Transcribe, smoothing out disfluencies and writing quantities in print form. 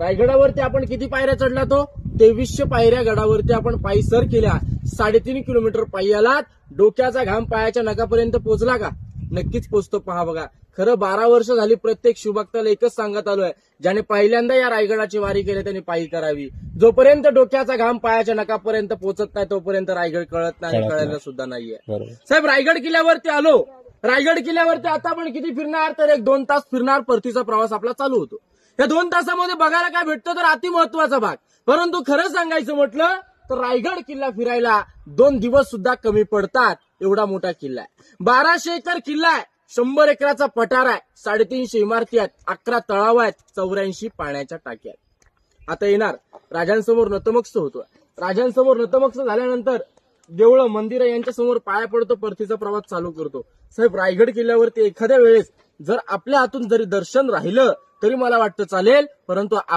रायगडावरती आपण किती पायऱ्या चढला तो 2300 पायऱ्या गडावरती आपण पायी सर केल्या. 3.5 किलोमीटर पायी आलात. डोक्याचा घाम पायाच्या नखापर्यंत पोहोचला का? नक्कीच पोहोचतो. पहा बघा, खरं 12 वर्ष झाली प्रत्येक शिवभक्ताला एकच सांगत आलोय, ज्याने पहिल्यांदा या रायगडाची वारी केली त्यांनी पायी करावी. जोपर्यंत डोक्याचा घाम पायाच्या नखापर्यंत पोहोचत नाही तोपर्यंत रायगड कळत नाही, कळायला सुद्धा नाहीये. साहेब, रायगड किल्ल्यावरती आलो. रायगड किल्ल्यावरती आता आपण किती फिरणार तर 1-2 तास फिरणार. परतीचा प्रवास आपला चालू होतो. या 2 तासामध्ये बघायला काय भेटतं तर अति महत्वाचा भाग. परंतु खरं सांगायचं म्हटलं तर रायगड किल्ला फिरायला 2 दिवस सुद्धा कमी पडतात. एवढा मोठा किल्ला आहे. 1200 एकर किल्ला आहे. 100 एकराचा पठार आहे. 350 इमारती आहेत. 11 तळाव आहेत. 84 पाण्याच्या टाक्या आहेत. आता येणार राजांसमोर नतमस्तक होतो. राजांसमोर नतमस्तक झाल्यानंतर देवळं, मंदिरं यांच्या समोर पाया पडतो. परतीचा प्रवास चालू करतो. साहेब, रायगड किल्ल्यावरती एखाद्या वेळेस जर आपल्या हातून जरी दर्शन राहिलं तरी मला वाटतं चालेल, परंतु